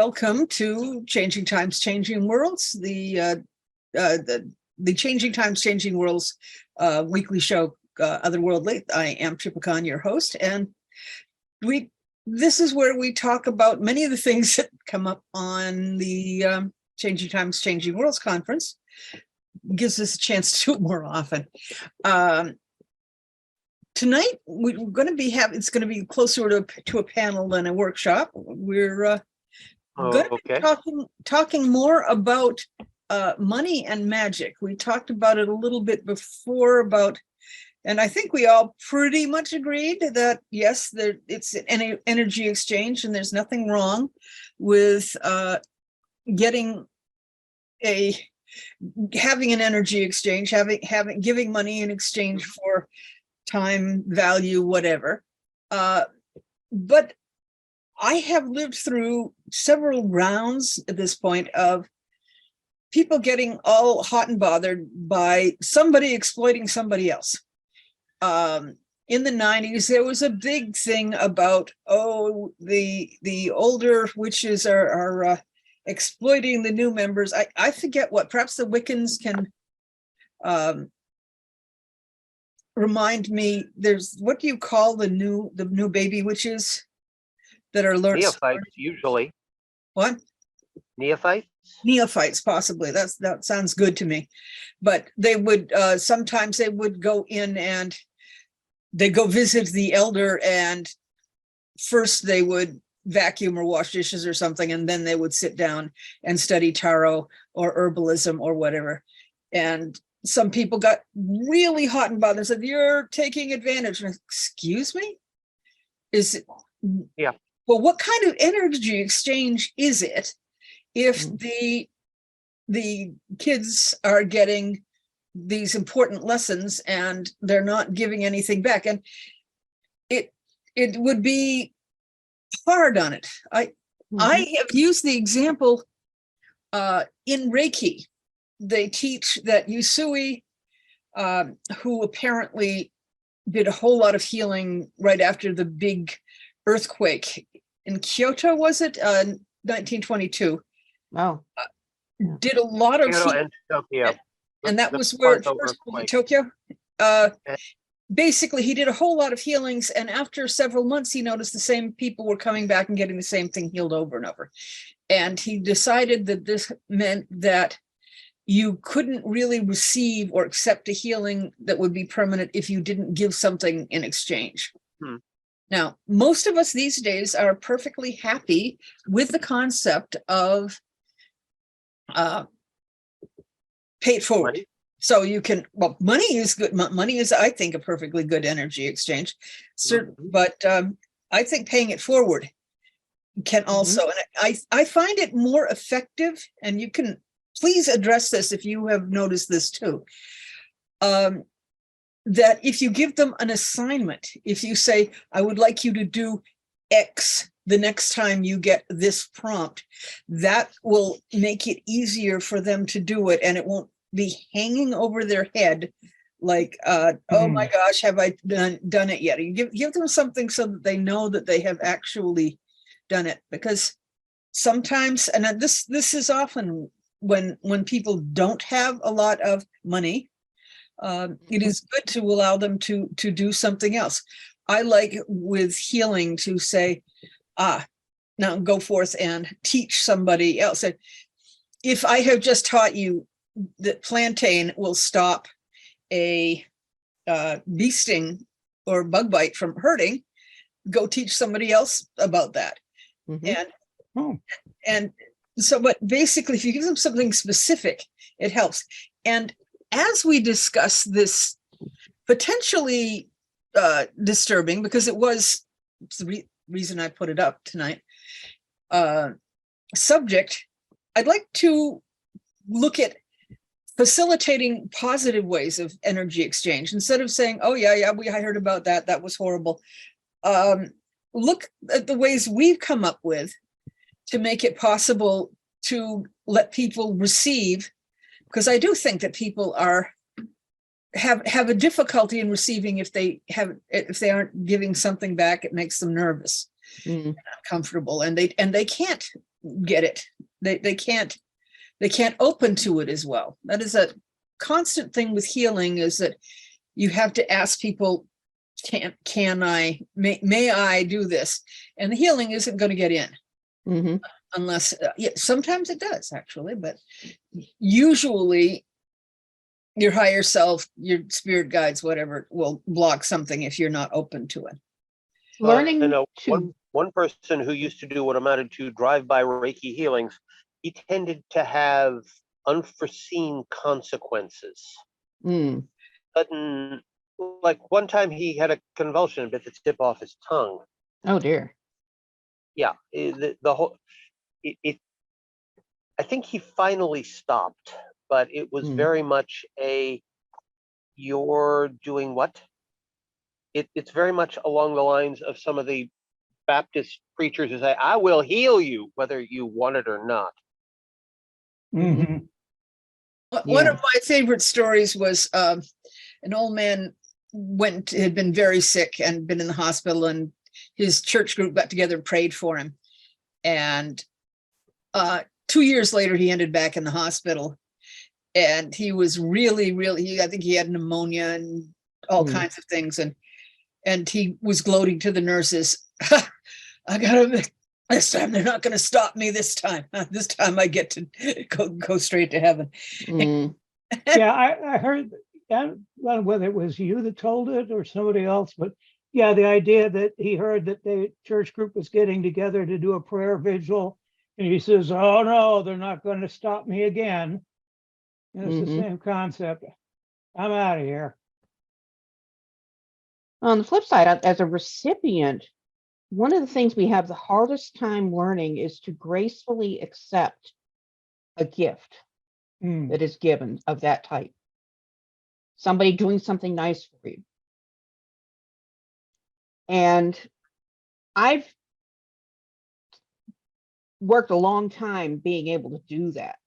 welcome to Changing Times, Changing Worlds, the Changing Times, Changing Worlds weekly show, Otherworldly. I am Tripicon, your host, and this is where we talk about many of the things that come up on the Changing Times, Changing Worlds conference. Gives us a chance to do it more often. Tonight, we're going to be it's going to be closer to a panel than a workshop. We're going to be talking more about money and magic. We talked about it a little bit before and I think we all pretty much agreed that yes, it's an energy exchange, and there's nothing wrong with having an energy exchange, giving money in exchange for time, value, whatever. But I have lived through several rounds at this point of people getting all hot and bothered by somebody exploiting somebody else. In the 90s, there was a big thing about, the older witches are exploiting the new members. I forget what, perhaps the Wiccans can remind me. There's, what do you call the new baby witches that are learning? Neophytes, usually. What? Neophytes? Neophytes, possibly. That sounds good to me. But they would sometimes they would go in and they go visit the elder, and first they would vacuum or wash dishes or something, and then they would sit down and study tarot or herbalism or whatever. And some people got really hot and bothered and said, "You're taking advantage." And, excuse me? Is it? Yeah. Well, what kind of energy exchange is it if the kids are getting these important lessons and they're not giving anything back? And it would be hard on it. I have used the example in Reiki. They teach that Usui, who apparently did a whole lot of healing right after the big earthquake in Kyoto, was it? 1922. Oh. Did a lot of Kyoto and Tokyo. And that was where it first in Tokyo. Basically, he did a whole lot of healings, and after several months, he noticed the same people were coming back and getting the same thing healed over and over. And he decided that this meant that you couldn't really receive or accept a healing that would be permanent if you didn't give something in exchange. Now, most of us these days are perfectly happy with the concept of pay it forward. Money. So you can, money is good. Money is, I think, a perfectly good energy exchange. But I think paying it forward can also, and I find it more effective, and you can please address this if you have noticed this too, that if you give them an assignment, if you say, "I would like you to do X the next time you get this prompt," that will make it easier for them to do it, and it won't be hanging over their head like, oh my gosh, have I done it yet? You give them something so that they know that they have actually done it. Because sometimes, and this is often when people don't have a lot of money, it is good to allow them to do something else. I like with healing to say, now go forth and teach somebody else. If I have just taught you that plantain will stop a bee sting or bug bite from hurting, go teach somebody else about that. And so, but basically, if you give them something specific, it helps. And as we discuss this potentially disturbing, because it's the reason I put it up tonight, subject, I'd like to look at facilitating positive ways of energy exchange instead of saying, "Oh yeah, I heard about that. That was horrible." Look at the ways we've come up with to make it possible to let people receive, because I do think that people have a difficulty in receiving if they aren't giving something back. It makes them nervous. uncomfortable, and they can't get it. They can't open to it as well. That is a constant thing with healing, is that you have to ask people, may I do this? And the healing isn't going to get in unless, sometimes it does actually, but usually your higher self, your spirit guides, whatever, will block something if you're not open to it. Learning I know to one person who used to do what amounted to drive-by Reiki healings, he tended to have unforeseen consequences. Sudden, like one time he had a convulsion, bit the tip off his tongue. Oh dear. Yeah, the whole, I think he finally stopped, but it was very much a, you're doing what? It's very much along the lines of some of the Baptist preachers who say, I will heal you, whether you want it or not. One of my favorite stories was an old man had been very sick and been in the hospital, and his church group got together and prayed for him. And 2 years later, he ended back in the hospital, and he was really, I think he had pneumonia and all kinds of things. And he was gloating to the nurses, I got this time, they're not going to stop me this time. This time I get to go straight to heaven. Yeah, I heard, I don't know whether it was you that told it or somebody else, but yeah, the idea that he heard that the church group was getting together to do a prayer vigil, and he says, oh no, they're not going to stop me again. And it's the same concept. I'm out of here. On the flip side, as a recipient, one of the things we have the hardest time learning is to gracefully accept a gift that is given of that type. Somebody doing something nice for you. And I've worked a long time being able to do that.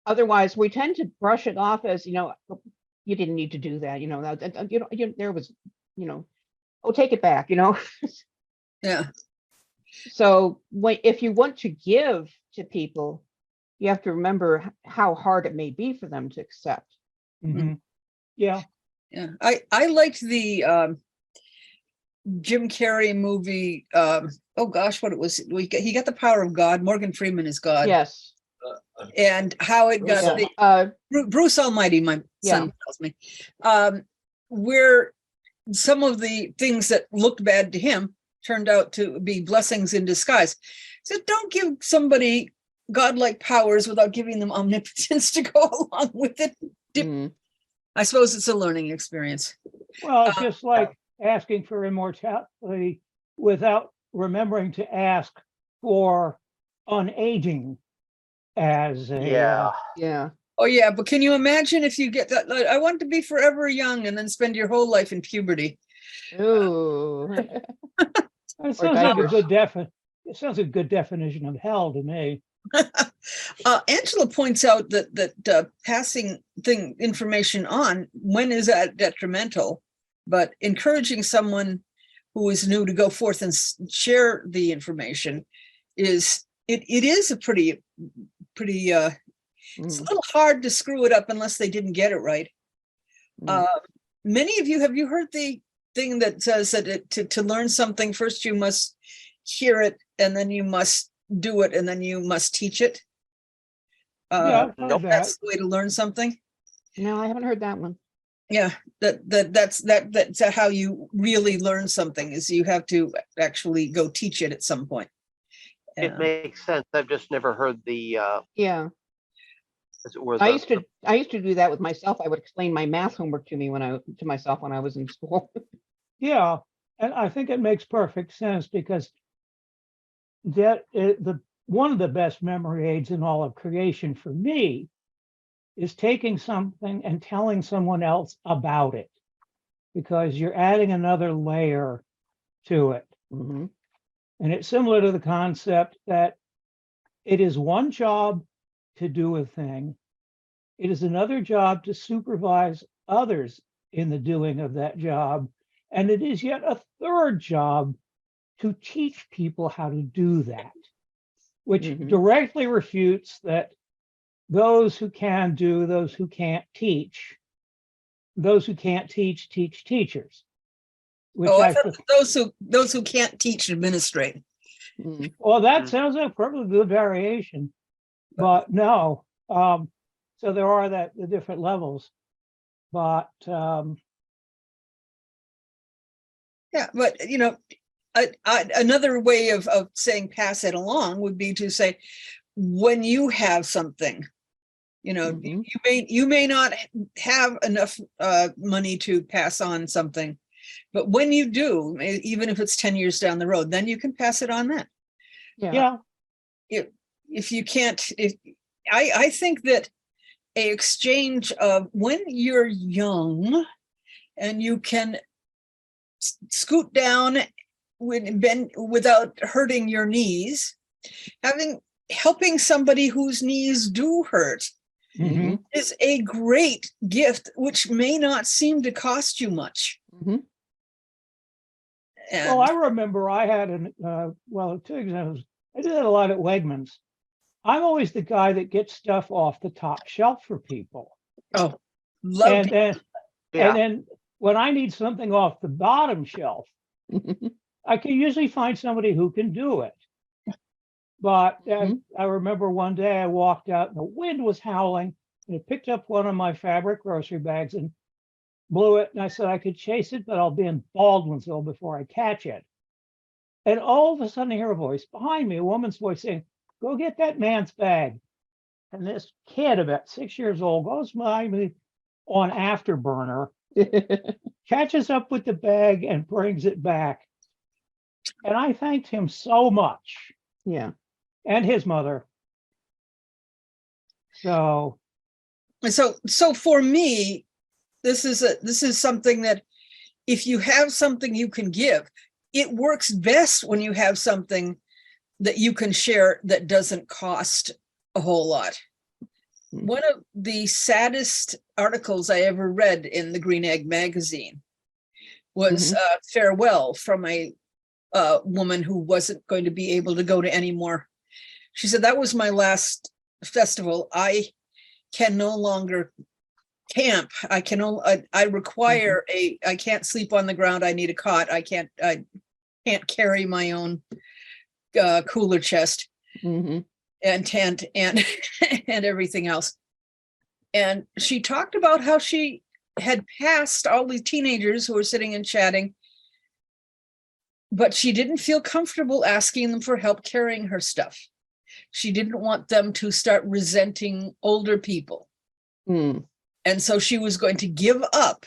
Otherwise, we tend to brush it off as, you didn't need to do that, there was, oh, take it back, Yeah. So if you want to give to people, you have to remember how hard it may be for them to accept. Yeah. Yeah. I liked the Jim Carrey movie. Oh gosh, what it was. He got the power of God. Morgan Freeman is God. Yes. And how it got Bruce Almighty, my son tells me, where some of the things that looked bad to him turned out to be blessings in disguise. So don't give somebody godlike powers without giving them omnipotence to go along with it. I suppose it's a learning experience. Well, it's just like asking for immortality without remembering to ask for unaging as a yeah. Oh yeah, but can you imagine if you get that? Like, I want to be forever young and then spend your whole life in puberty. Ooh. It sounds like it sounds like a good definition of hell to me. Angela points out that passing information on, when is that detrimental? But encouraging someone who is new to go forth and share the information is it is a pretty it's a little hard to screw it up unless they didn't get it right. Many of you, have you heard the thing that says that to learn something, first you must hear it, and then you must do it, and then you must teach it? That's the way to learn something. No, I haven't heard that one. Yeah, that's how you really learn something, is you have to actually go teach it at some point. It makes sense. I've just never heard the as it were, I used to do that with myself. I would explain my math homework to myself when I was in school. Yeah, and I think it makes perfect sense, because one of the best memory aids in all of creation for me is taking something and telling someone else about it, because you're adding another layer to it. And it's similar to the concept that it is one job to do a thing. It is another job to supervise others in the doing of that job. And it is yet a third job to teach people how to do that, which directly refutes that those who can do, those who can't teach. Those who can't teach, teach teachers. Which I thought those who can't teach administrate. Well, that sounds like a perfectly good variation, but no. So there are the different levels, but Yeah, but another way of saying pass it along would be to say, when you have something, you may not have enough money to pass on something, but when you do, even if it's 10 years down the road, then you can pass it on then. yeah. If you can't, I think that a exchange of when you're young and you can scoot down without hurting your knees, helping somebody whose knees do hurt is a great gift, which may not seem to cost you much. Well, I remember I had two examples. I did that a lot at Wegmans. I'm always the guy that gets stuff off the top shelf for people. Oh, and then when I need something off the bottom shelf, I can usually find somebody who can do it. But I remember one day I walked out and the wind was howling, and it picked up one of my fabric grocery bags and blew it. And I said I could chase it, but I'll be in Baldwinsville before I catch it. And all of a sudden I hear a voice behind me, a woman's voice saying, "Go get that man's bag." And this kid, about 6 years old, goes behind me on afterburner, catches up with the bag and brings it back. And I thanked him so much. Yeah. And his mother. So for me, this is something that if you have something you can give, it works best when you have something that you can share that doesn't cost a whole lot. One of the saddest articles I ever read in the Green Egg magazine was a farewell from a woman who wasn't going to be able to go to any more. She said, "That was my last festival. I can no longer camp. I require I can't sleep on the ground. I need a cot. I can't carry my own cooler chest and tent and and everything else." And she talked about how she had passed all these teenagers who were sitting and chatting, but she didn't feel comfortable asking them for help carrying her stuff. She didn't want them to start resenting older people. And so she was going to give up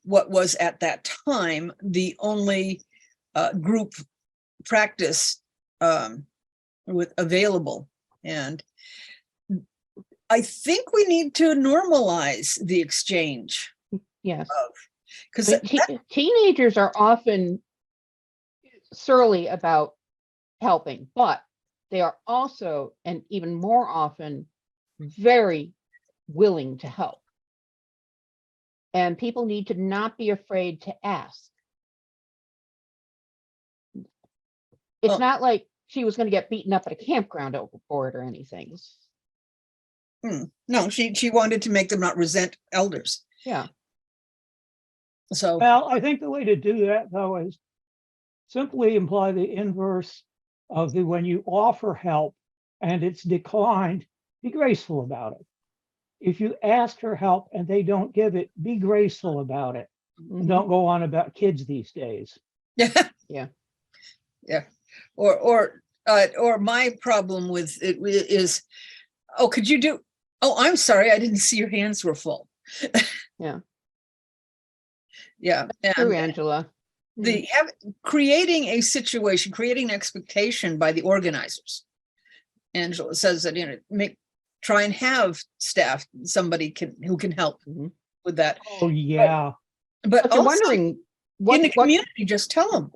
what was at that time the only group practice available. And I think we need to normalize the exchange. Yes. Because teenagers are often surly about helping, but they are also, and even more often, very willing to help. And people need to not be afraid to ask. It's not like she was going to get beaten up at a campground for it or anything. No, she wanted to make them not resent elders. Yeah. So, well, I think the way to do that, though, is simply imply the inverse of the when you offer help and it's declined, be graceful about it. If you ask for help and they don't give it, be graceful about it. Don't go on about kids these days. Yeah. Or my problem with it is, "Oh, could you do? Oh, I'm sorry, I didn't see your hands were full." Yeah. Yeah. True, Angela. Creating a situation, creating an expectation by the organizers. Angela says that, try and have staff, somebody who can help with that. Oh yeah. But if you're also, wondering in the community, just tell them.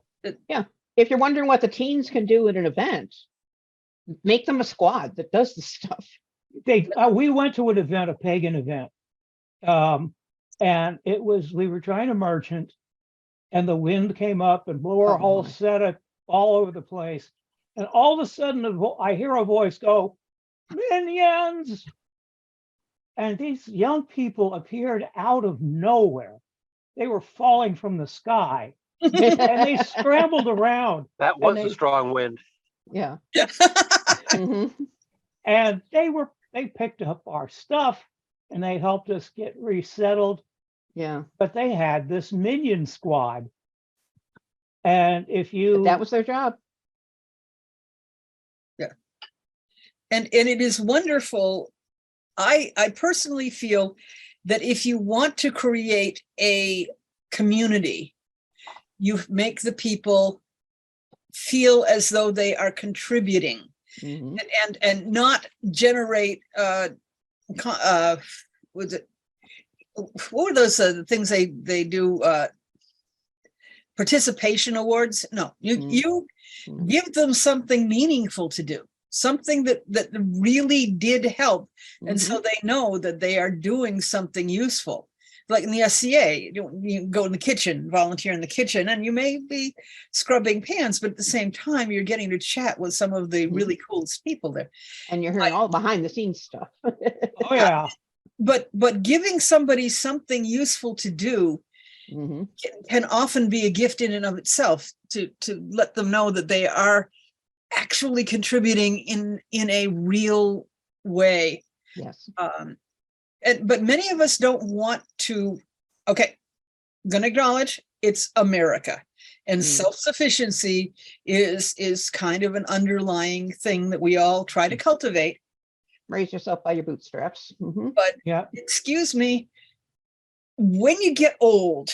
If you're wondering what the teens can do at an event, make them a squad that does the stuff. We went to an event, a pagan event, and we were trying to merchant, and the wind came up and blew our whole my. set all over the place. And all of a sudden, I hear a voice go, "Minions!" And these young people appeared out of nowhere. They were falling from the sky, and they scrambled around. That was they- a strong wind. Yeah. Yeah. Mhm. And they picked up our stuff and they helped us get resettled. Yeah. But they had this minion squad. And if But you that was their job. And it is wonderful. I personally feel that if you want to create a community, you make the people feel as though they are contributing, Mhm. and not generate was it, what were those things they do, participation awards? No, you Mm. give them something meaningful to do, something that really did help, and so they know that they are doing something useful. Like in the SCA, you go in the kitchen, volunteer in the kitchen, and you may be scrubbing pans, but at the same time, you're getting to chat with some of the really coolest people there. And you're hearing all behind the scenes stuff. oh yeah, But giving somebody something useful to do Mhm. can often be a gift in and of itself, to let them know that they are actually contributing in a real way. Yes. But many of us don't want to. Okay, I'm going to acknowledge it's America, and self-sufficiency is kind of an underlying thing that we all try to cultivate. Raise yourself by your bootstraps. Mhm. But yeah. excuse me, when you get old,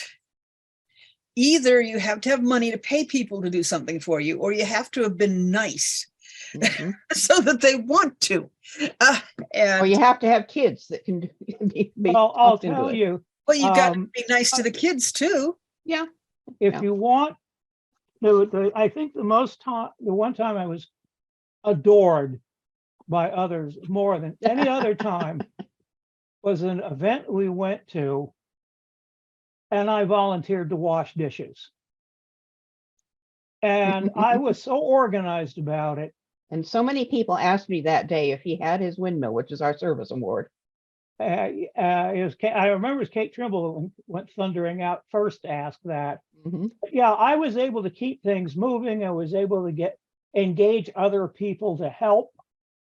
either you have to have money to pay people to do something for you, or you have to have been nice Mhm. so that they want to. Or you have to have kids that can be Well, I'll talked into tell it. you, Well, you got to Um, be nice to the kids too. Yeah. if Yeah. you want, I think the one time I was adored by others more than any other time was an event we went to, and I volunteered to wash dishes. And I was so organized about it. And so many people asked me that day if he had his windmill, which is our service award. I remember it was Kate Trimble went thundering out first to ask that. Mhm. But yeah, I was able to keep things moving. I was able to engage other people to help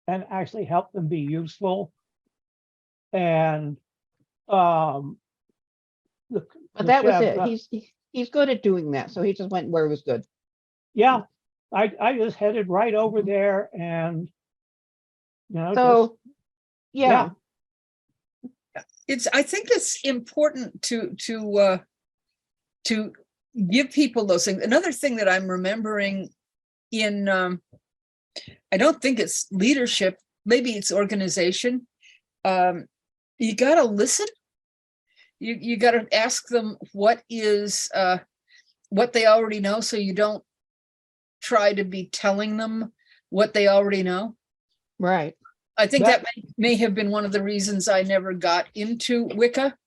and actually help them be useful. And But the that was chef, it. He's good at doing that. So he just went where it was good. yeah, I just headed right over there, and So yeah. I think it's important to give people those things. Another thing that I'm remembering in I don't think it's leadership, maybe it's organization. You got to listen. You got to ask them what they already know, so you don't try to be telling them what they already know. Right. I think that may have been one of the reasons I never got into Wicca,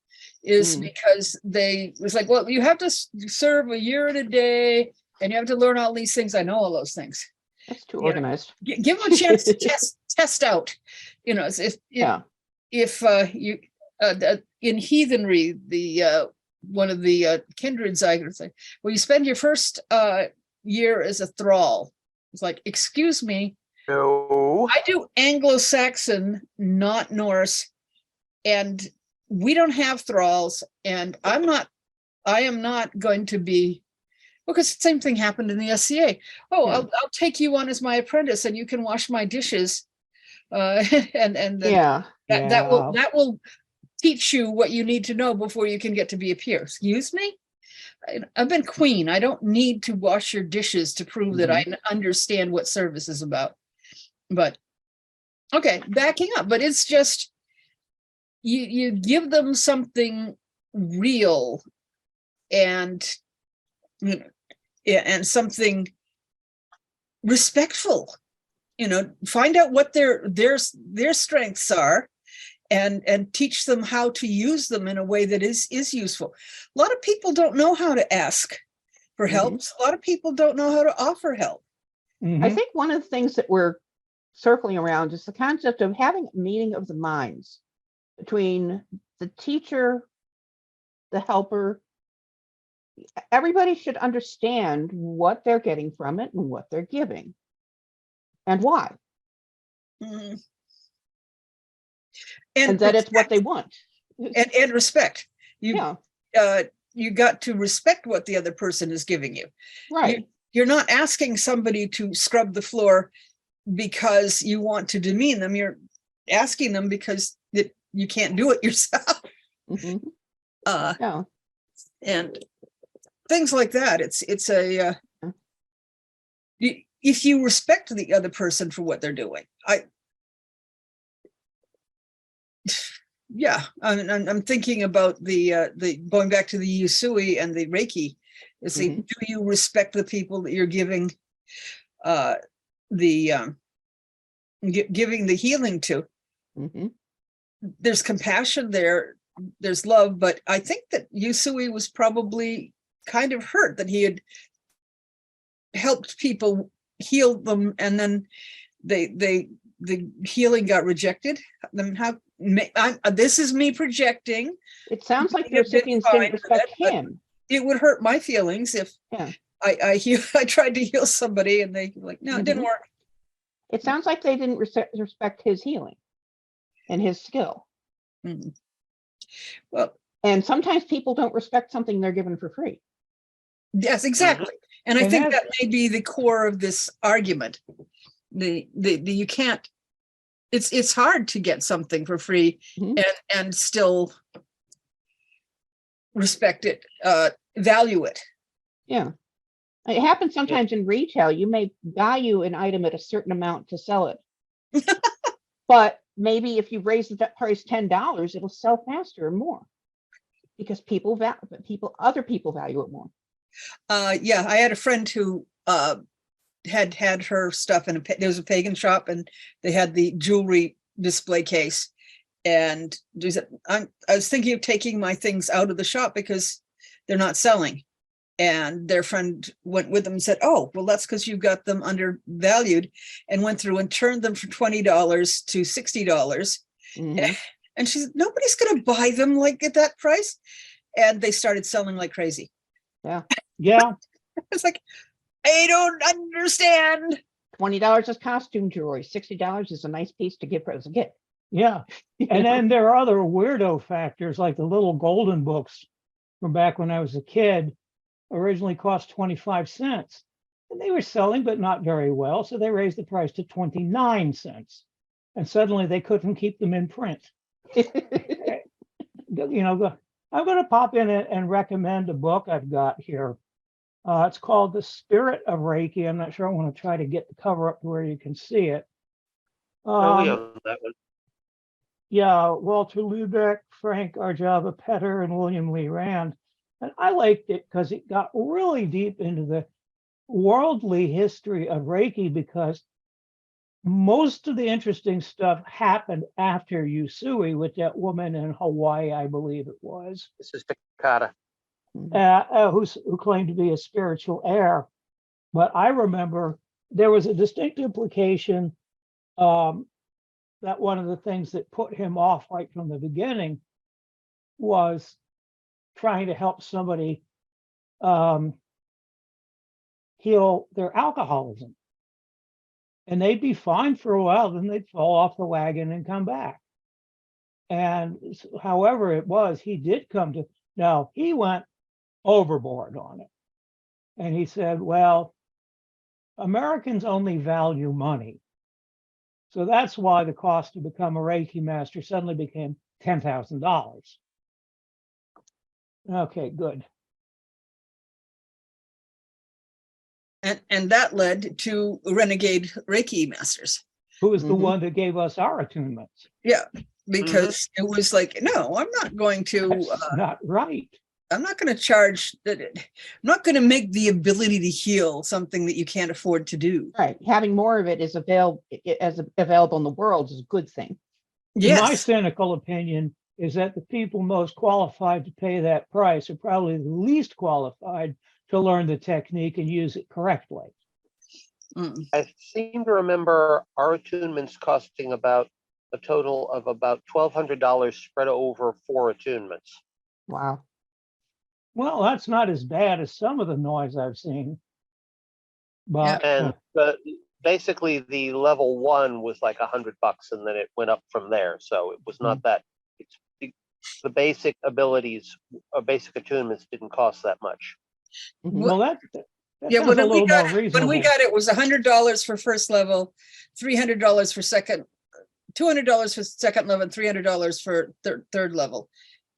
is because they was like, well, you have to serve a year and a day, and you have to learn all these things. I know all those things. That's too organized. Give them a chance to test out. If you in heathenry, the one of the kindreds, I would say, well, you spend your first year as a thrall. It's like, excuse me. No. I do Anglo-Saxon, not Norse, and we don't have thralls, and I am not going to be, because the same thing happened in the SCA. Oh, Yeah. I'll take you on as my apprentice, and you can wash my dishes. And then that will teach you what you need to know before you can get to be a peer. Excuse me? I've been queen. I don't need to wash your dishes to prove that I understand what service is about. But okay, backing up, but it's just you give them something real and something respectful. Find out what their strengths are, and teach them how to use them in a way that is useful. A lot of people don't know how to ask for help. A lot of people don't know how to offer help. Mhm. I think one of the things that we're circling around is the concept of having a meeting of the minds between the teacher, the helper. Everybody should understand what they're getting from it and what they're giving and why, Mhm. and that it's what they want. and respect. You Yeah, you got to respect what the other person is giving you. right. You're not asking somebody to scrub the floor because you want to demean them. You're asking them because you can't do it yourself. Mhm. Uh, Yeah. and things like that. It's a if you respect the other person for what they're doing, I'm thinking about the going back to the Usui and the Reiki. Is the do you respect the people that you're giving giving the healing to? Mhm. There's compassion there, there's love, but I think that Usui was probably kind of hurt that he had helped people heal them, and then the healing got rejected. I mean, this is me projecting. It sounds like the You've been recipients fine didn't with respect it, but him. it would hurt my feelings if Yeah. I tried to heal somebody and they were like, no, it didn't work. It sounds like they didn't respect his healing and his skill. Mhm. Well, And sometimes people don't respect something they're given for free. yes, exactly. And I And think that's- that may be the core of this argument. The you can't, it's hard to get something for free Mhm. and still respect it, value it. Yeah. It happens sometimes in retail. You may value an item at a certain amount to sell it. But maybe if you raise the price $10, it'll sell faster or more because other people value it more. Yeah, I had a friend who had her stuff in there was a pagan shop, and they had the jewelry display case, and I was thinking of taking my things out of the shop because they're not selling. And their friend went with them and said, oh, well, that's because you got them undervalued, and went through and turned them from $20 to $60. Mhm. And she said, nobody's going to buy them like at that price. And they started selling like crazy. Yeah. Yeah. It's like, I don't understand. $20 is costume jewelry. $60 is a nice piece to give as a gift. Yeah. And then there are other weirdo factors like the little golden books from back when I was a kid originally cost 25 cents. And they were selling, but not very well. So they raised the price to 29 cents. And suddenly they couldn't keep them in print. You know, I'm going to pop in and recommend a book I've got here. It's called The Spirit of Reiki. I'm not sure I want to try to get the cover up to where you can see it. Oh, we own that one. Yeah, Walter Lubeck, Frank Arjava Petter, and William Lee Rand. And I liked it because it got really deep into the worldly history of Reiki, because most of the interesting stuff happened after Usui with that woman in Hawaii, I believe it was, This is Takata. who claimed to be a spiritual heir. But I remember there was a distinct implication that one of the things that put him off right from the beginning was trying to help somebody heal their alcoholism. And they'd be fine for a while, then they'd fall off the wagon and come back. And however it was, he did come to, now he went overboard on it. And he said, well, Americans only value money. So that's why the cost to become a Reiki master suddenly became $10,000. Okay, good. And that led to renegade Reiki masters. Who was the Mhm. one that gave us our attunements? Yeah, because it was like, no, I'm not going to, That's not right. I'm not going to charge that. I'm not going to make the ability to heal something that you can't afford to do. Right. Having more of it is available in the world is a good thing. My Yes. cynical opinion is that the people most qualified to pay that price are probably the least qualified to learn the technique and use it correctly. Mm. I seem to remember our attunements costing about a total of about $1,200 spread over 4 attunements. Wow. Well, that's not as bad as some of the noise I've seen. But And basically the level 1 was like $100, and then it went up from there. So it was not that. It's the basic abilities, basic attunements didn't cost that much. well, that Yeah, sounds a little more when reasonable. we got it was $100 for first level, $300 for second, $200 for second level, and $300 for third level,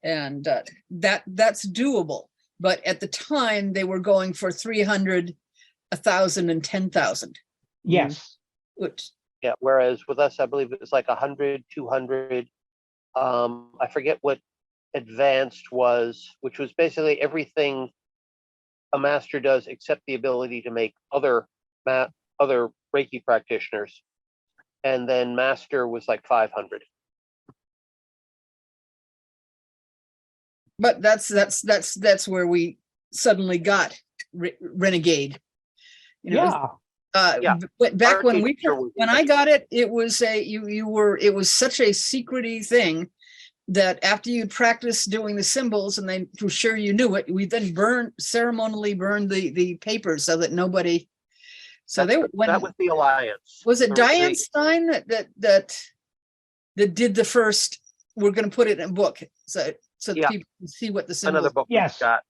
and that's doable. But at the time, they were going for 300, 1,000, and 10,000. Yes. Which Yeah. Whereas with us, I believe it was like 100, 200. I forget what advanced was, which was basically everything a master does except the ability to make other Reiki practitioners. And then master was like 500. But that's where we suddenly got renegade. You know, Yeah. back when Teacher was when I got it, it was it was such a secrety thing that after you'd practice doing the symbols and they were sure you knew it, we then ceremonially burned the papers so that nobody. So that was the alliance. Was it Or Diane Stein that did the first? We're going to put it in a book so that people can see what the symbols. Another book we Yes. got.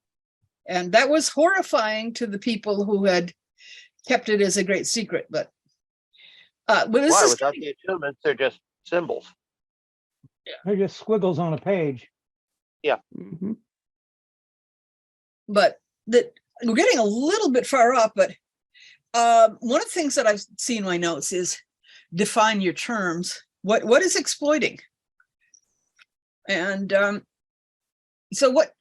And that was horrifying to the people who had kept it as a great secret. But this Why? is Without the attunements, they're just symbols. They're just squiggles on a page. Mhm. but that we're getting a little bit far off. But one of the things that I've seen in my notes is define your terms. What is exploiting? And so what?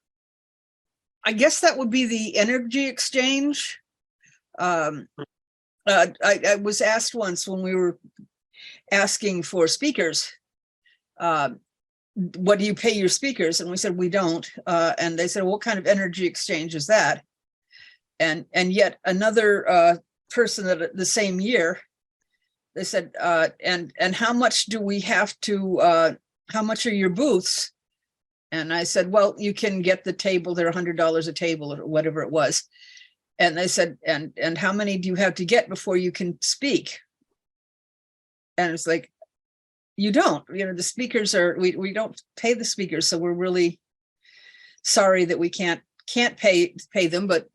I guess that would be the energy exchange. I was asked once when we were asking for speakers, what do you pay your speakers? And we said, we don't. And they said, what kind of energy exchange is that? And yet another person that the same year, they said, and how much do we have to, how much are your booths? And I said, well, you can get the table, they're $100 a table or whatever it was. And they said, and how many do you have to get before you can speak? And it's like, you don't, the speakers are, we don't pay the speakers. So we're really sorry that we can't pay them, but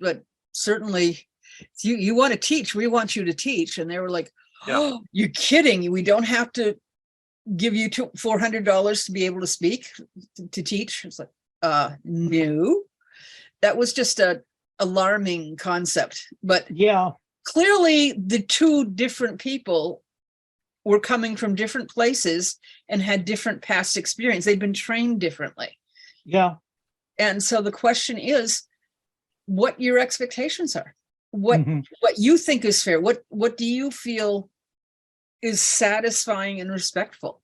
certainly if you want to teach, we want you to teach. And they were like, oh, you're kidding. We don't have to give you $400 to be able to speak, to teach. It's like, no, that was just a alarming concept. But Yeah. clearly the two different people were coming from different places and had different past experience. They'd been trained differently. Yeah. And so the question is what your expectations are, what Mhm. what you think is fair, what do you feel is satisfying and respectful?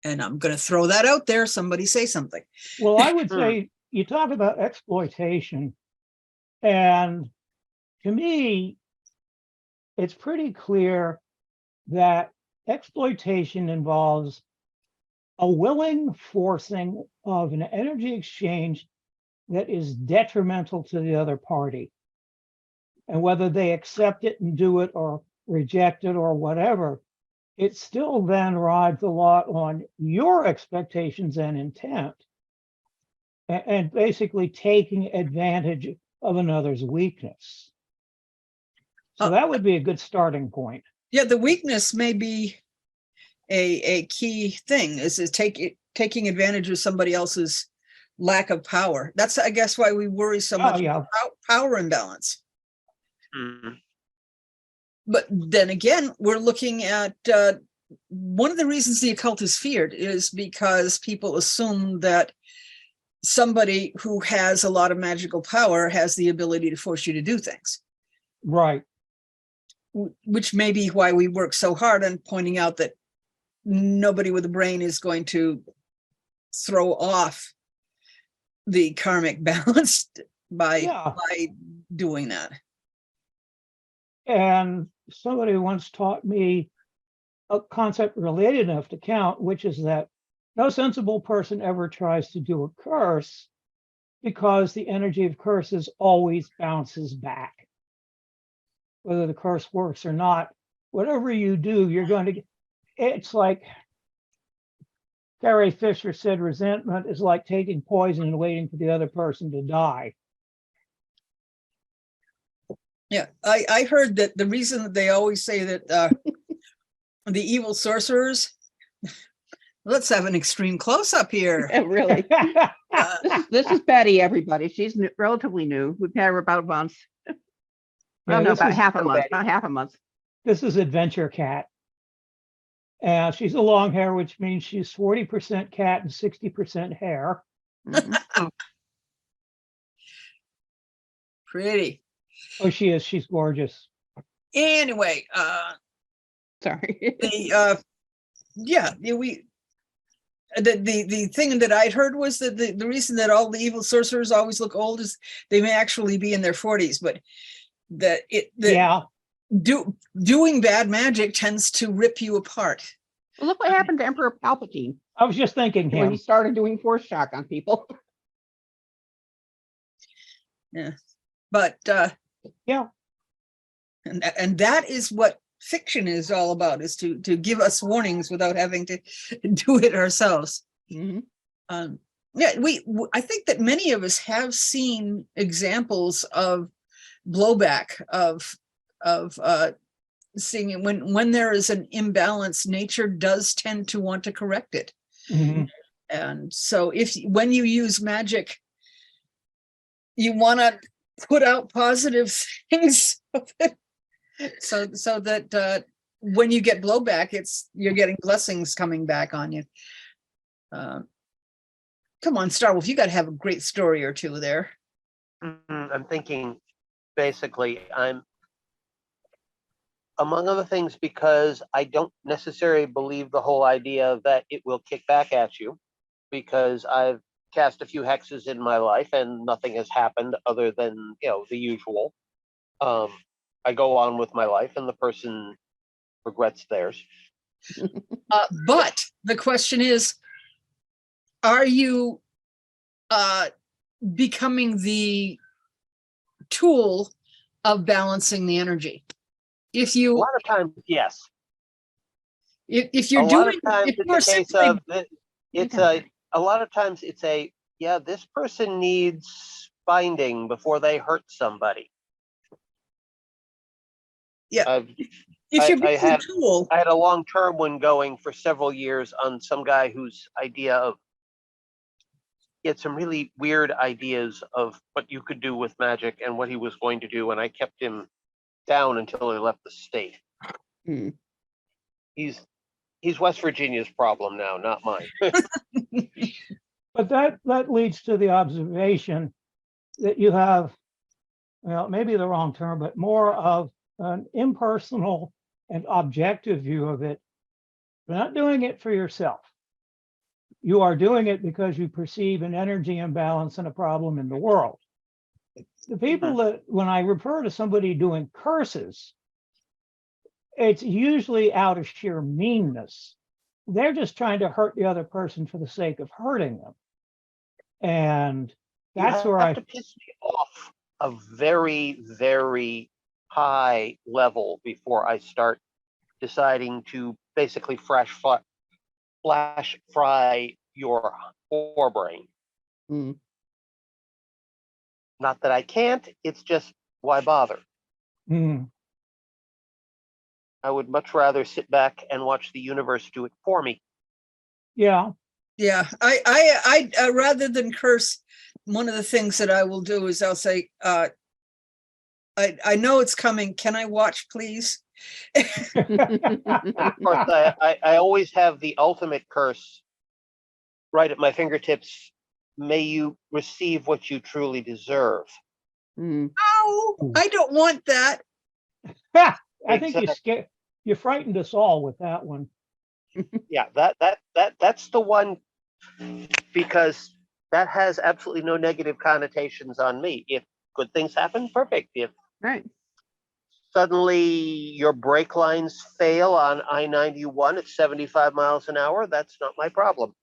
And I'm going to throw that out there. Somebody say something. Well, I would say you talk about exploitation, and to me, it's pretty clear that exploitation involves a willing forcing of an energy exchange that is detrimental to the other party. And whether they accept it and do it or reject it or whatever, it still then rides a lot on your expectations and intent, and basically taking advantage of another's weakness. So that would be a good starting point. Yeah, the weakness may be a key thing, is taking advantage of somebody else's lack of power. That's, I guess, why we worry so much about power imbalance. Mhm. But then again, we're looking at one of the reasons the occult is feared is because people assume that somebody who has a lot of magical power has the ability to force you to do things. Right. Which may be why we work so hard on pointing out that nobody with a brain is going to throw off the karmic balance Yeah. by doing that. And somebody once taught me a concept related enough to count, which is that no sensible person ever tries to do a curse because the energy of curses always bounces back. Whether the curse works or not, whatever you do, you're going to get, it's like Carrie Fisher said, resentment is like taking poison and waiting for the other person to die. Yeah, I heard that the reason that they always say that the evil sorcerers, let's have an extreme close-up here. Yeah, really. This is Betty, everybody. She's relatively new. We've had her about a month. Well, no, this about is- half a month. About half a month. This is Adventure Cat. And she's a long hair, which means she's 40% cat and 60% hair. Mhm. Pretty. Oh, she is. She's gorgeous. Anyway, Sorry. the thing that I'd heard was that the reason that all the evil sorcerers always look old is they may actually be in their 40s, but Yeah. doing bad magic tends to rip you apart. Well, look what happened to Emperor Palpatine I was just thinking when him. he started doing force shock on people. But Yeah. and that is what fiction is all about, is to give us warnings without having to do it ourselves. Mhm. Yeah, I think that many of us have seen examples of blowback of seeing it when there is an imbalance. Nature does tend to want to correct it. Mhm. And so when you use magic, you want to put out positive things so that when you get blowback, you're getting blessings coming back on you. Come on, Star Wolf, you got to have a great story or two there. I'm thinking, basically, I'm, among other things, because I don't necessarily believe the whole idea that it will kick back at you, because I've cast a few hexes in my life and nothing has happened other than, the usual. I go on with my life and the person regrets theirs. But the question is, are you becoming the tool of balancing the energy? If A you lot of times, yes. if A you're lot doing of times if you are it's a case simply, of a lot of times it's this person needs binding before they hurt somebody. Yeah. If if you're I being had- a tool, I had a long-term one going for several years on some guy whose idea of, he had some really weird ideas of what you could do with magic and what he was going to do, and I kept him down until he left the state. Hmm. He's West Virginia's problem now, not mine. But that leads to the observation that you have, well, maybe the wrong term, but more of an impersonal and objective view of it. You're not doing it for yourself. You are doing it because you perceive an energy imbalance and a problem in the world. The people that, when I refer to somebody doing curses, it's usually out of sheer meanness. They're just trying to hurt the other person for the sake of hurting them. And that's you where have to piss me off a very, very high level before I start deciding to basically flash fry your forebrain. Hmm. Not that I can't, it's just, why bother? Mm, I would much rather sit back and watch the universe do it for me. yeah. yeah, I rather than curse, one of the things that I will do is I'll say, I know it's coming. Can I watch, please? Of course, I always have the ultimate curse right at my fingertips. May you receive what you truly deserve. Hmm. Oh, I don't want that. I think you frightened us all with that one. Yeah, that's the one, because that has absolutely no negative connotations on me. If good things happen, perfect. If Right. suddenly your brake lines fail on I-91 at 75 miles an hour, that's not my problem.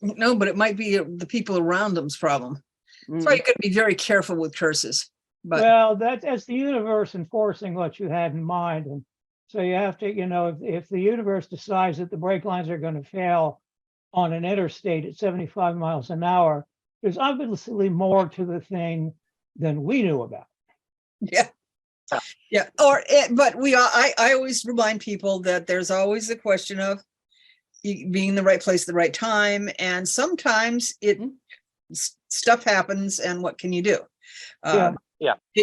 No, but it might be the people around them's problem. That's why you got to be very careful with curses. But Well, that's the universe enforcing what you had in mind. And so you have to, if the universe decides that the brake lines are going to fail on an interstate at 75 miles an hour, there's obviously more to the thing than we knew about. yeah. Yeah. But I always remind people that there's always the question of being in the right place at the right time. And sometimes stuff happens, and what can you do?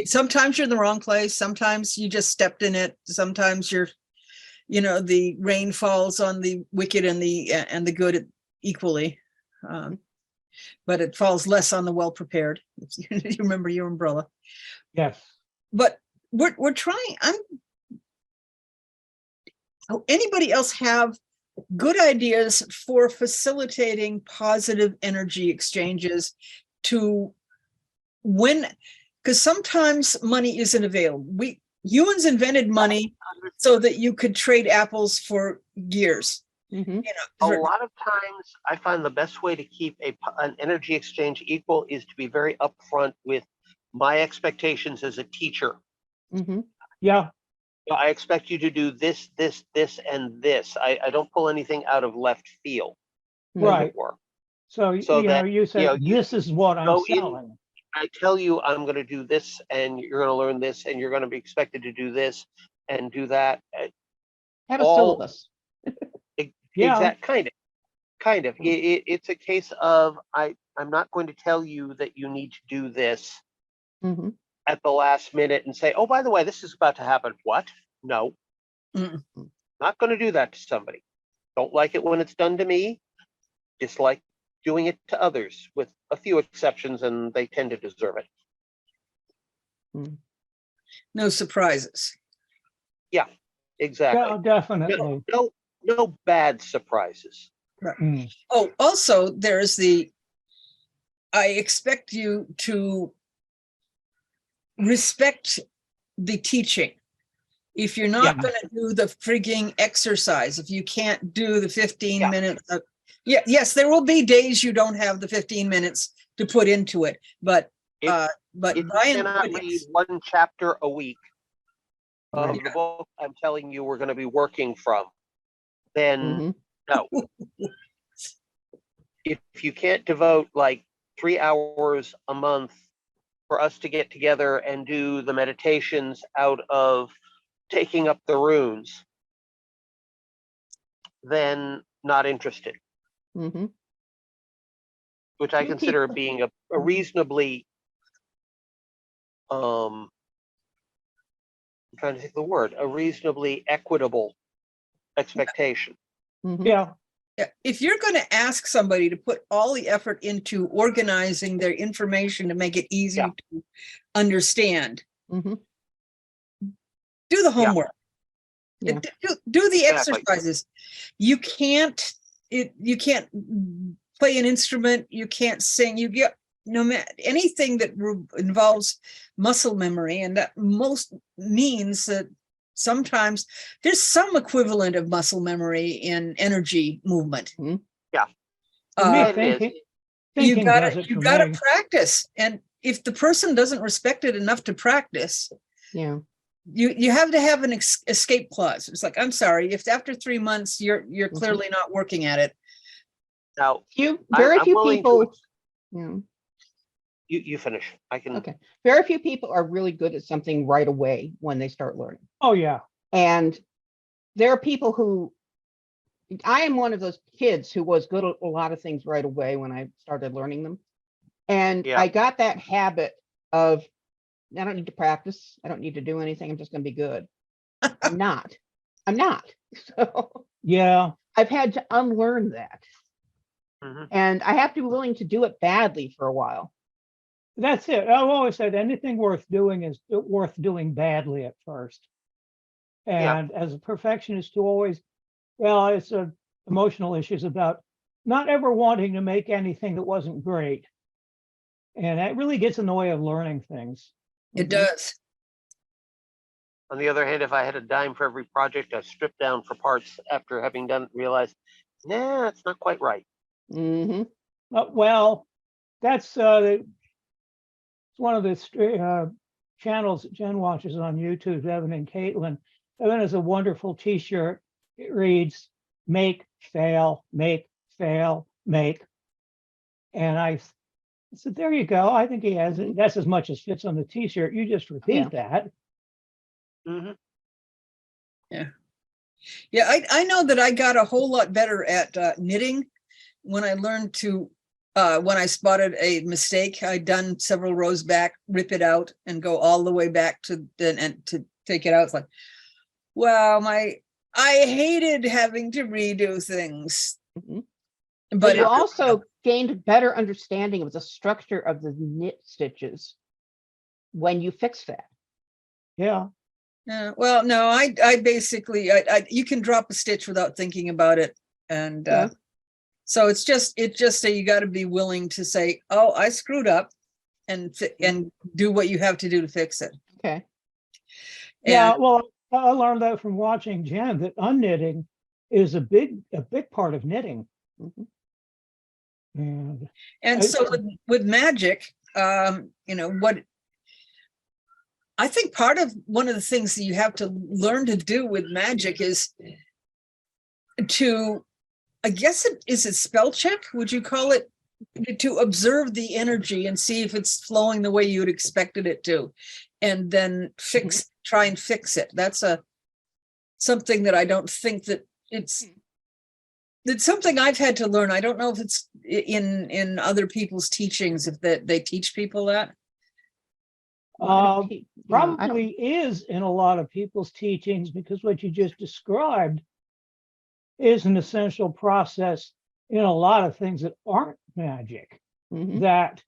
Sometimes you're in the wrong place. Sometimes you just stepped in it. Sometimes the rain falls on the wicked and the good equally. But it falls less on the well-prepared. You remember your umbrella. Yes. But we're trying. Anybody else have good ideas for facilitating positive energy exchanges because sometimes money isn't available. Humans invented money so that you could trade apples for gears. Mm-hmm. A lot of times I find the best way to keep an energy exchange equal is to be very upfront with my expectations as a teacher. Mm-hmm. Yeah. I expect you to do this, this, this, and this. I don't pull anything out of left field. Right. So that, you say, this is what I'm selling. I tell you I'm going to do this, and you're going to learn this, and you're going to be expected to do this and do that. Have a syllabus. Exact kind of. It's a case of I'm not going to tell you that you need to do this at the last minute and say, oh, by the way, this is about to happen. What? No. Not going to do that to somebody. Don't like it when it's done to me. Dislike doing it to others, with a few exceptions, and they tend to deserve it. No surprises. Yeah, exactly. Yeah, definitely. No bad surprises. Right. Oh, also there's I expect you to respect the teaching. If you're not going to do the frigging exercise, if you can't do the 15 minutes, yes, there will be days you don't have the 15 minutes to put into it, but if you cannot read one chapter a week of the book I'm telling you we're going to be working from, then no. If you can't devote like 3 hours a month for us to get together and do the meditations out of taking up the runes, then not interested. Which I consider being a reasonably, I'm trying to think of the word, a reasonably equitable expectation. Yeah. If you're going to ask somebody to put all the effort into organizing their information to make it easy to understand, do the homework. Do the exercises. You can't play an instrument, you can't sing, you get no matter anything that involves muscle memory, and that most means that sometimes there's some equivalent of muscle memory in energy movement. You gotta practice, and if the person doesn't respect it enough to practice, you have to have an escape clause. It's like, I'm sorry, if after 3 months you're clearly not working at it. Now, very few people. You finish. I can. Okay. Very few people are really good at something right away when they start learning. Oh yeah. And there are people who, I am one of those kids who was good at a lot of things right away when I started learning them. And I got that habit of, I don't need to practice. I don't need to do anything. I'm just going to be good. I'm not. So yeah, I've had to unlearn that. And I have to be willing to do it badly for a while. That's it. I've always said anything worth doing is worth doing badly at first. And as a perfectionist who always, it's emotional issues about not ever wanting to make anything that wasn't great. And that really gets in the way of learning things. It does. On the other hand, if I had a dime for every project I stripped down for parts after having done it, realized, nah, it's not quite right. Mm-hmm. Well, that's one of the channels that Jen watches on YouTube, Evan and Caitlin. Evan has a wonderful t-shirt. It reads, make, fail, make, fail, make. And I said, there you go. I think he has it. That's as much as fits on the t-shirt. You just repeat that. Mm-hmm. Yeah, I know that I got a whole lot better at knitting when I learned to, when I spotted a mistake, I'd done several rows back, rip it out and go all the way back to to take it out. It's like, wow, I hated having to redo things. Mm-hmm. But you also gained a better understanding of the structure of the knit stitches when you fixed that. Yeah. Yeah, well, no, I basically, you can drop a stitch without thinking about it. And so it's just that you got to be willing to say, oh, I screwed up and do what you have to do to fix it. Okay. Yeah, well, I learned that from watching Jen, that unknitting is a big part of knitting. Mm-hmm. And so with Magick, what I think part of one of the things that you have to learn to do with Magick is to, I guess is it spell check? Would you call it? To observe the energy and see if it's flowing the way you would expected it to, and then try and fix it. That's something that I don't think that it's something I've had to learn. I don't know if it's in other people's teachings, if they teach people that. Probably is in a lot of people's teachings, because what you just described is an essential process in a lot of things that aren't magic. Mm-hmm. That,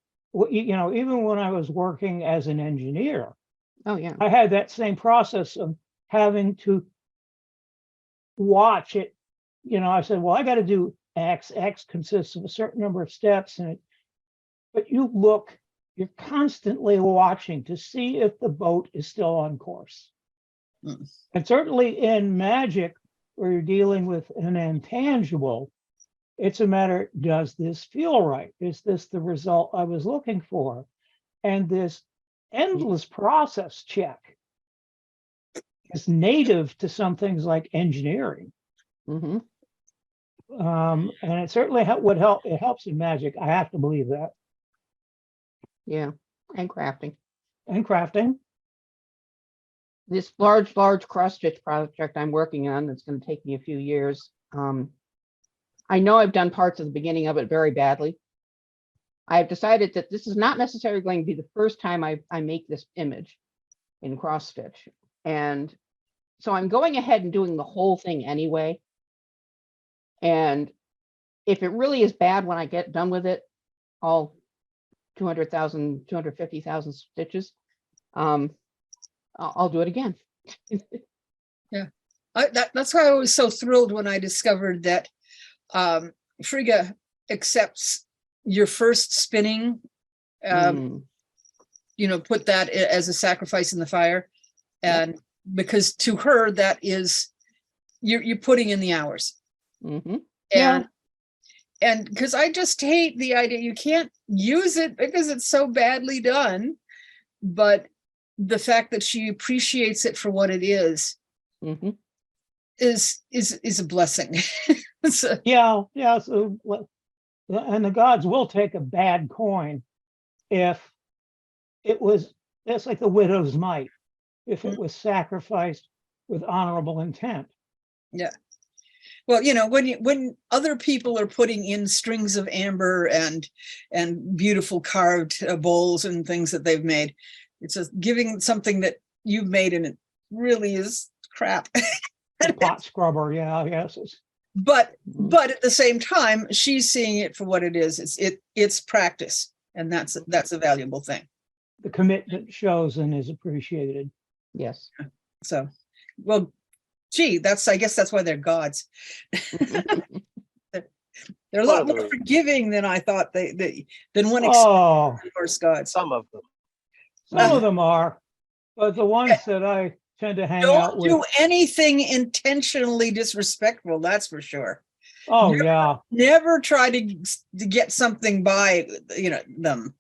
even when I was working as an engineer, I had that same process of having to watch it. I said, well, I got to do X. X consists of a certain number of steps, but you're constantly watching to see if the boat is still on course. And certainly in Magick, where you're dealing with an intangible, it's a matter, does this feel right? Is this the result I was looking for? And this endless process check is native to some things like engineering. Mm-hmm. And it certainly it helps in Magick. I have to believe that. Yeah, and crafting. This large cross stitch project I'm working on, that's going to take me a few years. I know I've done parts of the beginning of it very badly. I've decided that this is not necessarily going to be the first time I make this image in cross stitch. And so I'm going ahead and doing the whole thing anyway. And if it really is bad when I get done with it, all 250,000 stitches, I'll do it again. Yeah, that's why I was so thrilled when I discovered that Frigga accepts your first spinning, put that as a sacrifice in the fire. And because to her, that is, you're putting in the hours. Mm-hmm. And because I just hate the idea, you can't use it because it's so badly done, but the fact that she appreciates it for what it is, is a blessing. So, so, and the gods will take a bad coin if that's like the widow's mite, if it was sacrificed with honorable intent. Yeah. Well, when other people are putting in strings of amber and beautiful carved bowls and things that they've made, it's just giving something that you've made and it really is crap. A pot scrubber, yes. But at the same time, she's seeing it for what it is. It's practice, and that's a valuable thing. The commitment shows and is appreciated. Yes. So, well, gee, I guess that's why they're gods. They're a lot more Totally. forgiving than I thought than one Oh, Norse gods. Some of them. some of them are, but the ones that I tend to hang out Don't with. do anything intentionally disrespectful, that's for sure. Oh, yeah. Never try to get something by, them.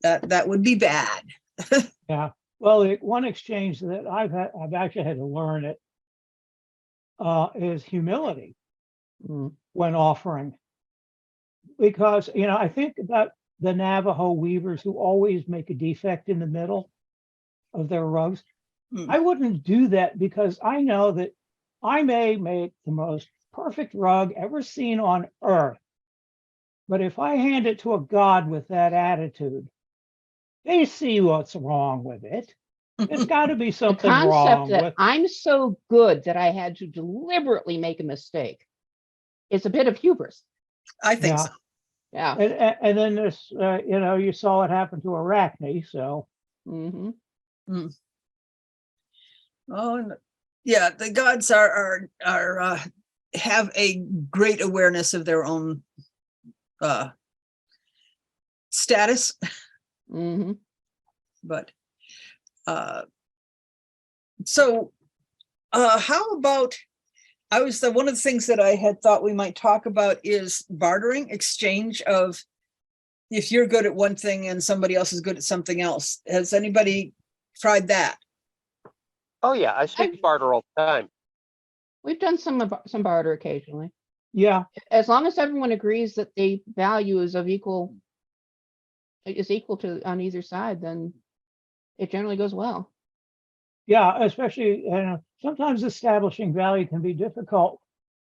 That would be bad. Yeah. Well, one exchange that I've actually had to learn it is humility when offering. Because, I think about the Navajo weavers who always make a defect in the middle of their rugs. I wouldn't do that because I know that I may make the most perfect rug ever seen on earth. But if I hand it to a god with that attitude, they see what's wrong with it. There's got to be The something concept wrong that with. I'm so good that I had to deliberately make a mistake is a bit of hubris. I think Yeah. so. Yeah. And then this, you saw it happen to Arachne. So hmm Oh, yeah, the gods are have a great awareness of their own status, hmm but so how about, one of the things that I had thought we might talk about is bartering, exchange of, if you're good at one thing and somebody else is good at something else. Has anybody tried that? Oh yeah, I speak barter all the time. We've done some barter occasionally. yeah, As long as everyone agrees that the value is equal to on either side, then it generally goes well. yeah, especially sometimes establishing value can be difficult.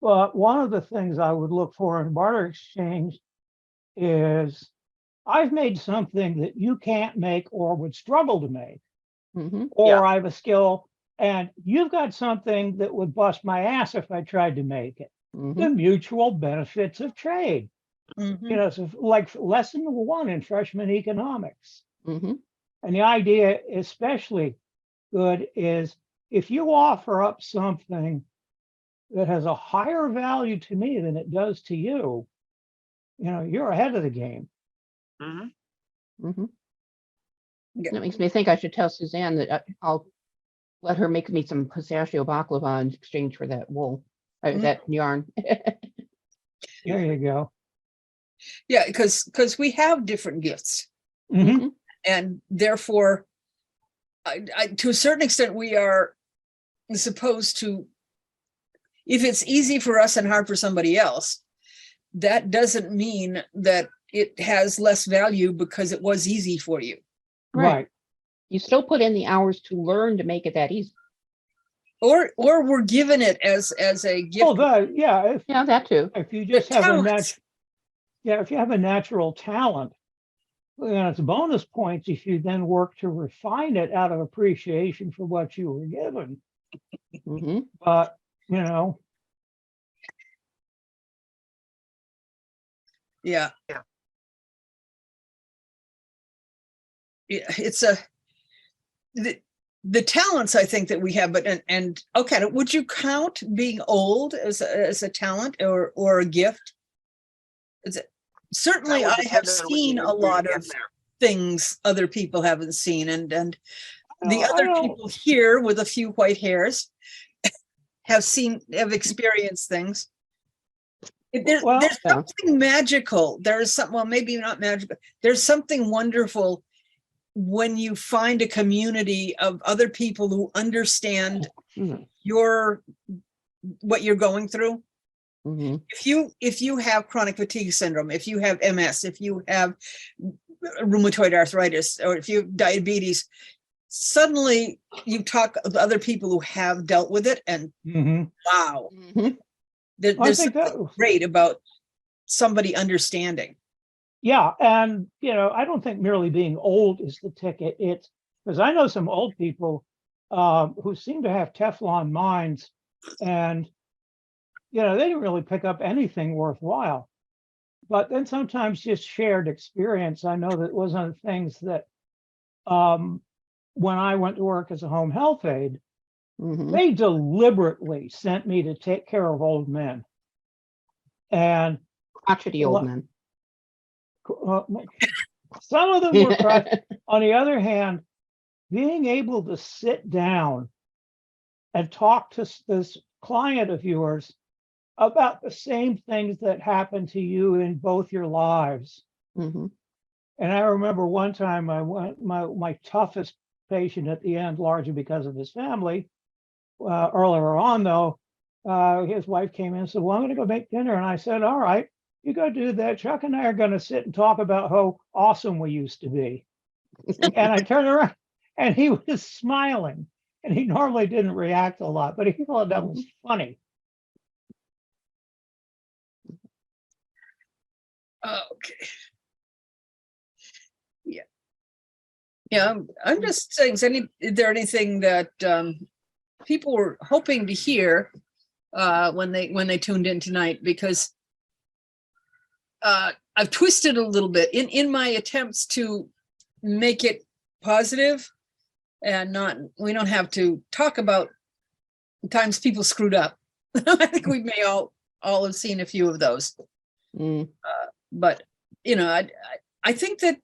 But one of the things I would look for in barter exchange is I've made something that you can't make or would struggle to make, hmm or Yeah. I have a skill and you've got something that would bust my ass if I tried to make it. hmm The mutual benefits of trade. Mhm. So like lesson 1 in freshman economics. hmm And the idea, especially good, is if you offer up something that has a higher value to me than it does to you, you're ahead of the game. Mhm. hmm Yeah. That makes me think I should tell Suzanne that I'll let her make me some pistachio baklava in exchange for that wool, that yarn. There you go. Yeah, because we have different gifts, Mhm. Mhm. and therefore, to a certain extent, we are supposed to, if it's easy for us and hard for somebody else, that doesn't mean that it has less value because it was easy for you. Right. You still put in the hours to learn to make it that easy. Or we're given it as a gift. Oh, yeah. Yeah, that too. If you just The have talents. if you have a natural talent, it's bonus points if you then work to refine it out of appreciation for what you were given. hmm But Yeah. Yeah. It's the talents I think that we have, but and okay, would you count being old as a talent or a gift? Certainly, That would I have depend on what you seen a would do to lot get of there. things other people haven't seen, and the I other don't- people here with a few white hairs have experienced things. Well, There's yeah. something magical. There's something, well, maybe not magical. There's something wonderful when you find a community of other people who understand Mhm. what you're going through. hmm If you have chronic fatigue syndrome, if you have MS, if you have rheumatoid arthritis, or if you have diabetes, suddenly you talk to other people who have dealt with it, and mhm. wow, hmm there's think that something great about somebody understanding. Yeah, and I don't think merely being old is the ticket. It's because I know some old people who seem to have Teflon minds, and they didn't really pick up anything worthwhile. But then sometimes just shared experience. I know that was one of the things that when I went to work as a home health aide, hmm they deliberately sent me to take care of old men. And Crotchety old men. some of them were crotchety. On the other hand, being able to sit down and talk to this client of yours about the same things that happened to you in both your lives. Mhm. And I remember one time I went, my toughest patient at the end, largely because of his family. Earlier on, though, his wife came in and said, well, I'm going to go make dinner. And I said, all right, you go do that. Chuck and I are going to sit and talk about how awesome we used to be. And I turned around and he was smiling. And he normally didn't react a lot, but he thought that was funny. Okay. Yeah. Yeah, I'm just saying, is there anything that people were hoping to hear when they tuned in tonight? Because I've twisted a little bit in my attempts to make it positive and we don't have to talk about times people screwed up. I think we may all have seen a few of those. But I think that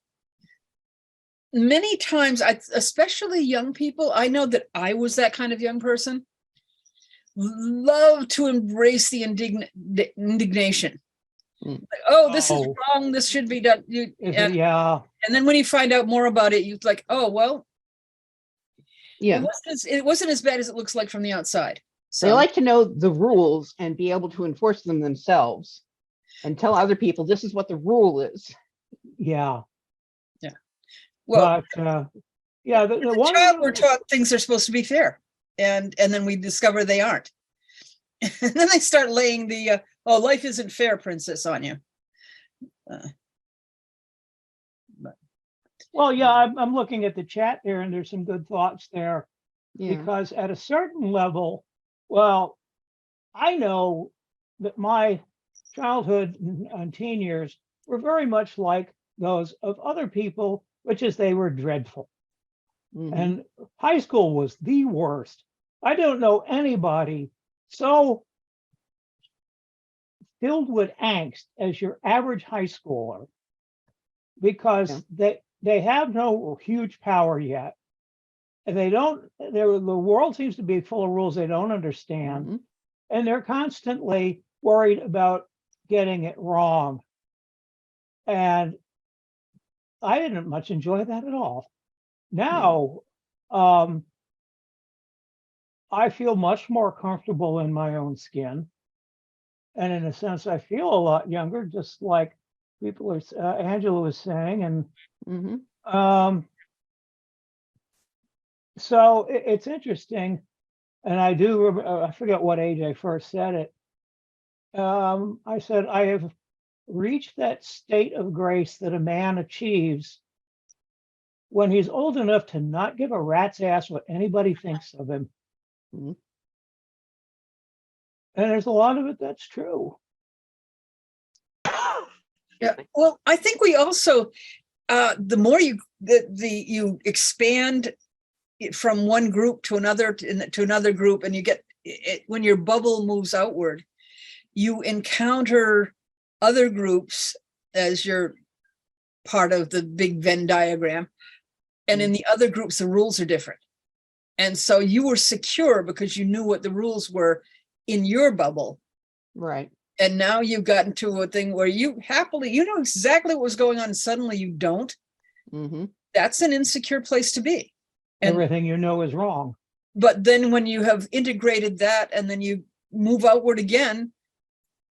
many times, especially young people, I know that I was that kind of young person, love to embrace the indignation. Like, oh, this is wrong. This should be done. Yeah. And then when you find out more about it, you're like, oh, well, Yeah. it wasn't as bad as it looks like from the outside. So They like to know the rules and be able to enforce them themselves and tell other people this is what the rule is. Yeah. well, But yeah, the the one child we're taught things are supposed to be fair, and then we discover they aren't. And then they start laying the life isn't fair princess on you. Well, yeah, I'm looking at the chat there, and there's some good thoughts there. Yeah. Because at a certain level, well, I know that my childhood and teen years were very much like those of other people, which is they were dreadful. Mhm. And high school was the worst. I don't know anybody so filled with angst as your average high schooler, because they have no huge power yet. And the world seems to be full of rules they don't understand. Mhm. And they're constantly worried about getting it wrong. And I didn't much enjoy that at all. Now, I feel much more comfortable in my own skin. And in a sense, I feel a lot younger, just like people are, Angela was saying. And Mhm. so it's interesting. And I do, I forget what age I first said it. I said, I have reached that state of grace that a man achieves when he's old enough to not give a rat's ass what anybody thinks of him. Mhm. And there's a lot of it that's true. Yeah. Well, I think we also, the more you expand it from one group to another group, and you get it, when your bubble moves outward, you encounter other groups as you're part of the big Venn diagram. And in the other groups, the rules are different. And so you were secure because you knew what the rules were in your bubble. Right. And now you've gotten to a thing where you know exactly what was going on, and suddenly you don't. Mhm. That's an insecure place to be. And, Everything you know is wrong. but then when you have integrated that and then you move outward again,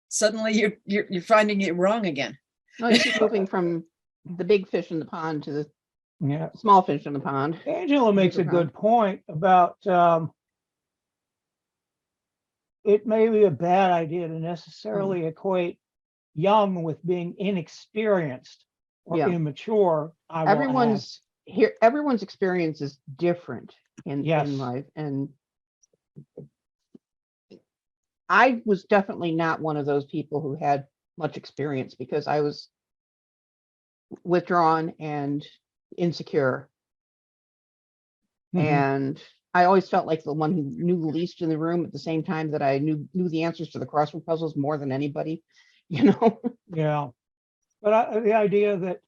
suddenly you're finding it wrong again. No, you keep moving from the big fish in the pond to the Yeah. small fish in the pond. Angela makes a good point about it may be a bad idea to necessarily equate young with being inexperienced or Yeah. immature. Everyone's experience is different in life. And I was definitely not one of those people who had much experience because I was withdrawn and insecure. And I always felt like the one who knew the least in the room at the same time that I knew the answers to the crossword puzzles more than anybody. you know? Yeah. But the idea that,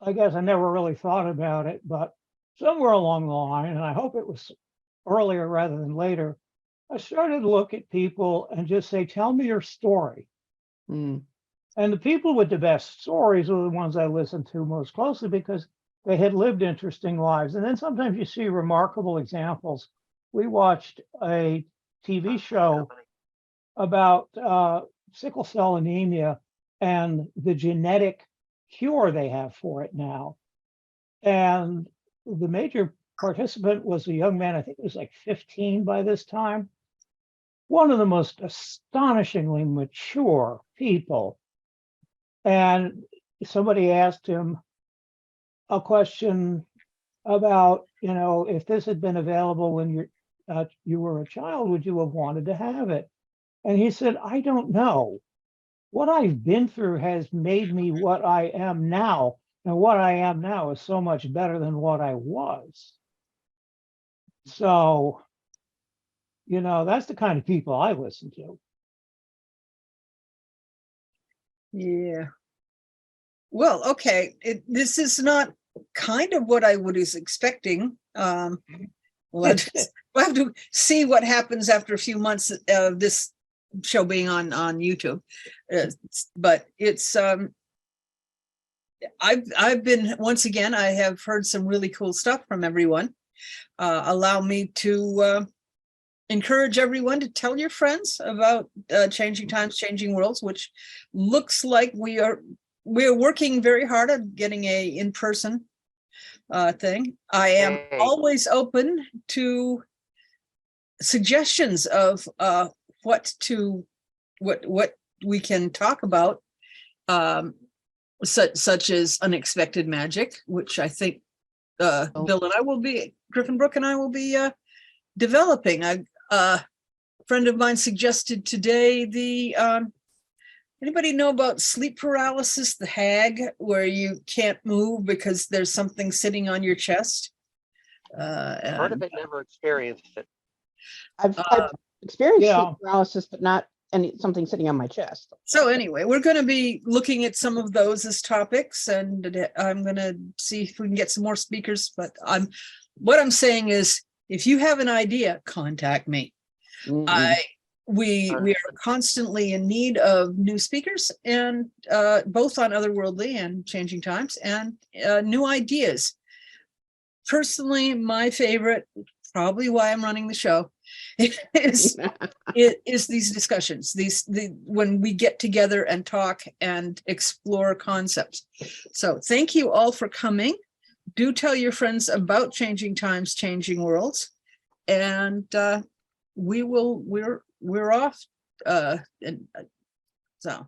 I guess I never really thought about it, but somewhere along the line, and I hope it was earlier rather than later, I started to look at people and just say, tell me your story. Mm, And the people with the best stories are the ones I listened to most closely because they had lived interesting lives. And then sometimes you see remarkable examples. We watched a TV show about sickle cell anemia and the genetic cure they have for it now. And the major participant was a young man, I think he was like 15 by this time. One of the most astonishingly mature people. And somebody asked him a question about, you know, if this had been available when you were a child, would you have wanted to have it? And he said, I don't know. What I've been through has made me what I am now. And what I am now is so much better than what I was. So, you know, that's the kind of people I listen to. Yeah. Well, okay. This is not kind of what I was expecting. We'll have to see what happens after a few months of this show being on YouTube. But it's I've been, once again, I have heard some really cool stuff from everyone. Allow me to encourage everyone to tell your friends about Changing Times, Changing Worlds, which looks like we're working very hard at getting a in-person thing. I am always open to suggestions of what we can talk about, such as unexpected magic, which I think Bill and I will be, Griffin Brook and I will be developing. A friend of mine suggested today anybody know about sleep paralysis, the hag, where you can't move because there's something sitting on your chest? Heard of it, never experienced it. I've experienced Yeah. sleep paralysis, but not something sitting on my chest. So anyway, we're going to be looking at some of those as topics, and I'm going to see if we can get some more speakers. But what I'm saying is, if you have an idea, contact me. Mm-mm. We are constantly in need of new speakers, and both on Otherworldly and Changing Times, and new ideas. Personally, my favorite, probably why I'm running the show, is these discussions, when we get together and talk and explore concepts. So thank you all for coming. Do tell your friends about Changing Times, Changing Worlds, and we're off. So